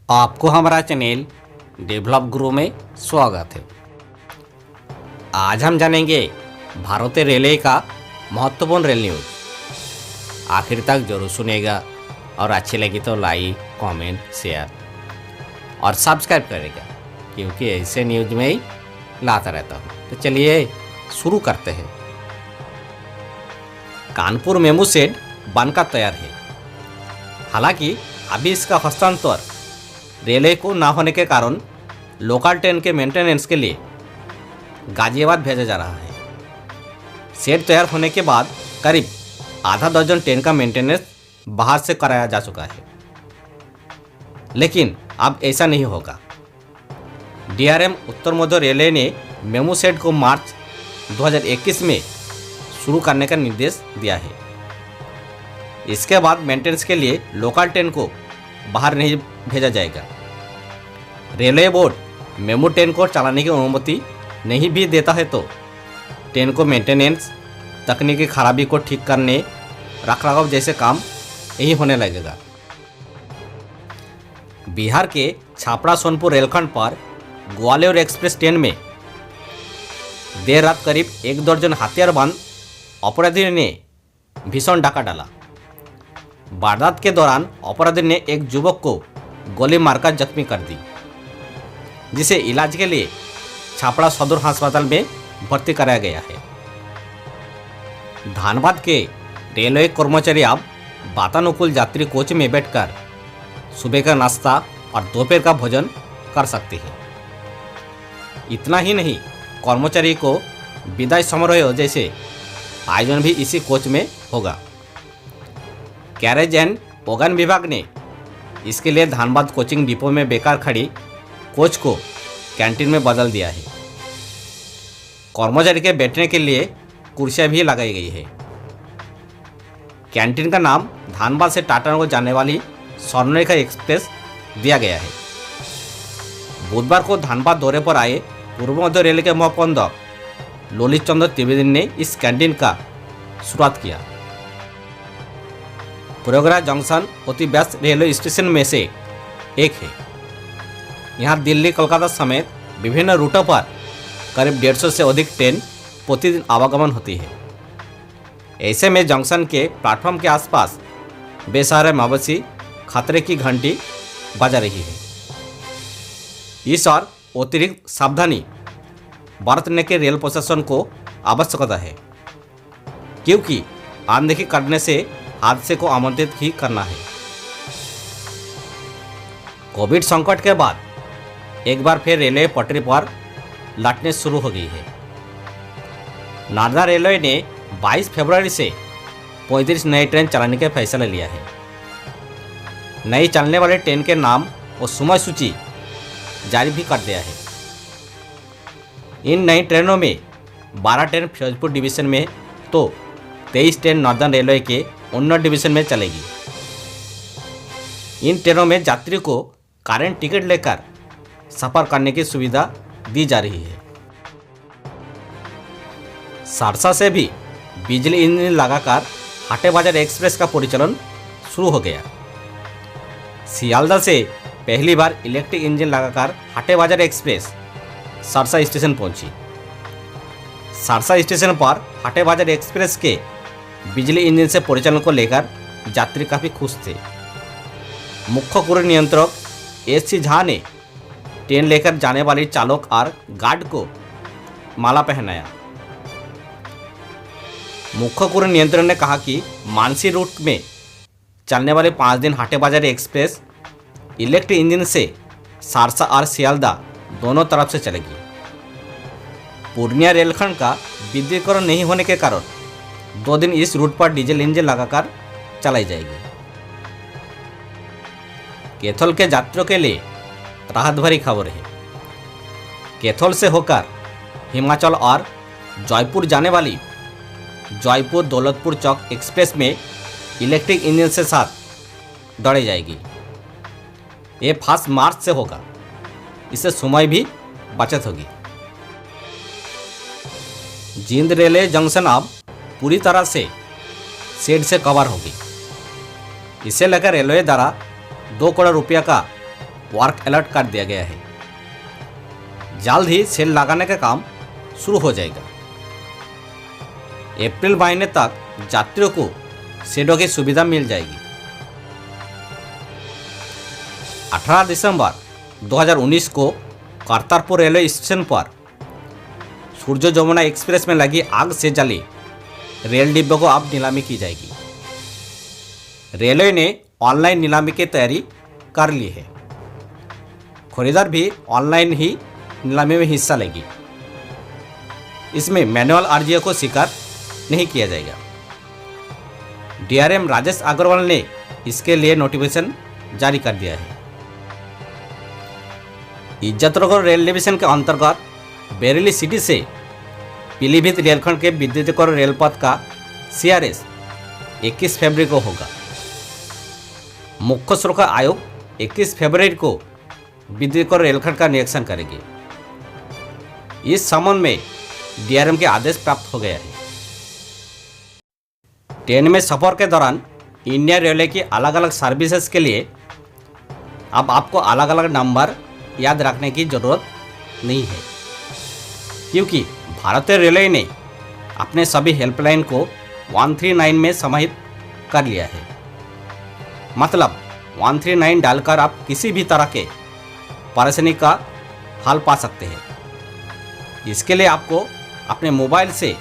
आपको हमारा channel develop गुरु में स्वागत है। आज हम जानेंगे भारतीय रेलवे का महत्वपूर्ण रेल न्यूज़। आखिर तक जरूर सुनेगा और अच्छी लगी तो लाइक, कमेंट, शेयर और सब्सक्राइब करेगा, क्योंकि ऐसे न्यूज़ में ही लाता रहता हूँ। तो चलिए शुरू करते हैं। कानपुर मेमू शेड बनकर तैयार है। हालांकि अभी इसका हस्तांतरण रेलवे को ना होने के कारण लोकल ट्रेन के मेंटेनेंस के लिए गाजियाबाद भेजा जा रहा है। शेड तैयार होने के बाद करीब आधा दर्जन ट्रेन का मेंटेनेंस बाहर से कराया जा चुका है, लेकिन अब ऐसा नहीं होगा। डीआरएम उत्तर मध्य रेलवे ने मेमू शेड को मार्च 2021 में शुरू करने का निर्देश दिया है। इसके बाद मेंटेनेंस के लिए लोकल ट्रेन को बाहर नहीं भेजा जाएगा। रेलवे बोर्ड मेमू ट्रेन को चलाने की अनुमति नहीं भी देता है तो ट्रेन को मेंटेनेंस, तकनीकी खराबी को ठीक करने, रखरखाव जैसे काम यही होने लगेगा। बिहार के छापड़ा सोनपुर रेलखंड पर ग्वालियर एक्सप्रेस ट्रेन में देर रात करीब एक दर्जन हथियारबंद अपराधियों ने भीषण डाका डाला। वारदात के दौरान अपराधी ने एक युवक को गोली मारकर जख्मी कर दी, जिसे इलाज के लिए छापड़ा सदर अस्पताल में भर्ती कराया गया है। धनबाद के रेलवे कर्मचारी अब वातानुकूल यात्री कोच में बैठकर सुबह का नाश्ता और दोपहर का भोजन कर सकते हैं। इतना ही नहीं, कर्मचारी को विदाई समारोह जैसे आयोजन भी इसी कोच में होगा। कैरेज एंड ओगन विभाग ने इसके लिए धनबाद कोचिंग डिपो में बेकार खड़ी कोच को कैंटीन में बदल दिया है। कर्मचारी के बैठने के लिए कुर्सियां भी लगाई गई है। कैंटीन का नाम धनबाद से टाटा को जाने वाली स्वर्णरेखा एक्सप्रेस दिया गया है। बुधवार को धनबाद दौरे पर आए पूर्व मध्य रेलवे के महाप्रबंधक ललित चंद्र त्रिवेदी ने इस कैंटीन का शुरुआत किया। प्रयागराज जंक्शन अति व्यस्त रेलवे स्टेशन में से एक है। यहाँ दिल्ली, कोलकाता समेत विभिन्न रूटों पर करीब 150 से अधिक ट्रेन प्रतिदिन आवागमन होती है। ऐसे में जंक्शन के प्लेटफॉर्म के आसपास बेसहारा मवेशी खतरे की घंटी बजा रही है। इस और अतिरिक्त सावधानी बरतने के रेल प्रशासन को आवश्यकता है, क्योंकि अनदेखी करने से हादसे को आमंत्रित ही करना है। कोविड संकट के बाद एक बार फिर रेलवे पटरी पर लौटने शुरू हो गई है। नार्दर्न रेलवे ने 22 फरवरी से 35 नई ट्रेन चलाने का फैसला लिया है। नई चलने वाले ट्रेन के नाम और समय सूची जारी भी कर दिया है। इन नई ट्रेनों में 12 ट्रेन फिरोजपुर डिवीजन में तो 23 ट्रेन नॉर्दर्न रेलवे के उन्नत डिवीजन में चलेगी। इन ट्रेनों में यात्री को करेंट टिकट लेकर सफर करने की सुविधा दी जा रही है। सरसा से भी बिजली इंजन लगाकर हाटे बाजार एक्सप्रेस का परिचालन शुरू हो गया। सियालदह से पहली बार इलेक्ट्रिक इंजन लगाकर हाटे बाजार एक्सप्रेस सरसा स्टेशन पहुंची। सरसा स्टेशन पर हाटे बाजार एक्सप्रेस के बिजली इंजन से परिचालन को लेकर यात्री काफ़ी खुश थे। मुख्य कुरियर नियंत्रक एस.सी. झा ने ट्रेन लेकर जाने वाली चालक और गार्ड को माला पहनाया। मुख्य कुरियर नियंत्रक ने कहा कि मानसी रूट में चलने वाले 5 दिन हाटे बाजार एक्सप्रेस इलेक्ट्रिक इंजन से सरसा और सियालदह दोनों तरफ से चलेगी। पूर्णिया रेलखंड का विद्युतीकरण नहीं होने के कारण 2 दिन इस रूट पर डीजल इंजन लगाकर चलाई जाएगी। कैथल के यात्रियों के लिए राहत भरी खबर है। कैथल से होकर हिमाचल और जयपुर जाने वाली जयपुर दौलतपुर चौक एक्सप्रेस में इलेक्ट्रिक इंजन के साथ दौड़ी जाएगी। ये 1 मार्च से होगा। इससे समय भी बचत होगी। जींद रेलवे जंक्शन अब पूरी तरह से शेड से कवर होगी। इसे लेकर रेलवे द्वारा 2 करोड़ रुपये का वर्क अलर्ट कर दिया गया है। जल्द ही सेल लगाने का काम शुरू हो जाएगा। अप्रैल महीने तक यात्रियों को शेडो की सुविधा मिल जाएगी। 18 दिसंबर 2019 को करतारपुर रेलवे स्टेशन पर सूर्य जमुना एक्सप्रेस में लगी आग से जली रेल डिब्बों को अब नीलामी की जाएगी। रेलवे ने ऑनलाइन नीलामी की तैयारी कर ली है। खरीदार भी ऑनलाइन ही नीलामी में हिस्सा लेगी। इसमें मैनुअल अर्जियों को स्वीकार नहीं किया जाएगा। डीआरएम राजेश अग्रवाल ने इसके लिए नोटिफिकेशन जारी कर दिया है। इज्जतनगर रेल डिवीजन के अंतर्गत बरेली सिटी से पीलीभीत रेलखंड के विद्युतीकरण रेलपथ का सीआरएस 21 फरवरी को होगा। मुख्य शुल्क आयोग 21 फरवरी को विद्युतीकरण रेलखंड का निरीक्षण करेगी। इस संबंध में डीआरएम के आदेश प्राप्त हो गया है। ट्रेन में सफर के दौरान इंडियन रेलवे की अलग अलग सर्विसेज के लिए अब आपको अलग अलग नंबर याद रखने की जरूरत नहीं है, क्योंकि भारतीय रेलवे ने अपने सभी हेल्पलाइन को 139 में समाहित कर लिया है। मतलब 139 डालकर आप किसी भी तरह के परेशानी का हल पा सकते हैं। इसके लिए आपको अपने मोबाइल से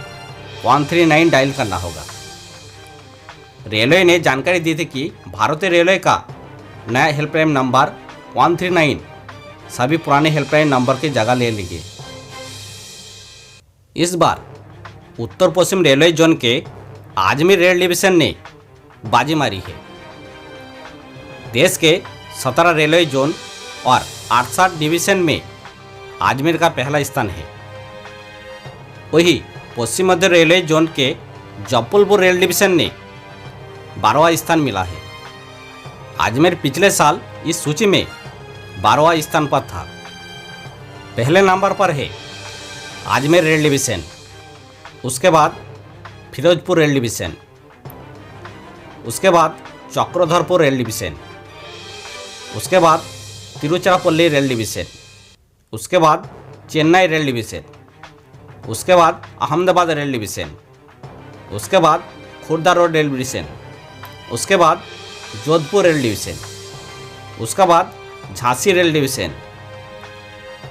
139 डायल करना होगा। रेलवे ने जानकारी दी थी कि भारतीय रेलवे का नया हेल्पलाइन नंबर 139 सभी पुराने हेल्पलाइन नंबर की जगह ले लेंगे। इस बार उत्तर पश्चिम रेलवे जोन के अजमेर रेल डिवीजन ने बाजी मारी है। देश के 17 रेलवे जोन और 68 डिवीजन में अजमेर का पहला स्थान है। वही पश्चिम मध्य रेलवे जोन के जबलपुर रेल डिवीजन ने 12वां स्थान मिला है। अजमेर पिछले साल इस सूची में 12वां स्थान पर था। पहले नंबर पर है अजमेर रेल डिवीजन, उसके बाद फिरोजपुर रेल डिवीजन, उसके बाद चक्रधरपुर रेल डिवीजन, उसके बाद तिरुचिरापल्ली रेल डिवीजन, उसके बाद चेन्नई रेल डिवीजन, उसके बाद अहमदाबाद रेल डिवीजन, उसके बाद खुर्दा रोड रेल डिवीजन, उसके बाद जोधपुर रेल डिवीजन, उसके बाद झांसी रेल डिवीजन,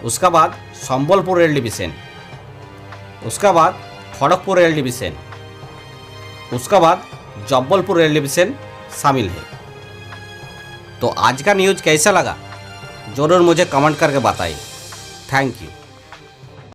उसके बाद संबलपुर रेल डिवीजन, उसके बाद खड़गपुर रेल डिवीजन, उसके बाद जबलपुर रेल डिवीजन शामिल है। तो आज का न्यूज़ कैसा लगा ज़रूर मुझे कमेंट करके बताइए। Thank you.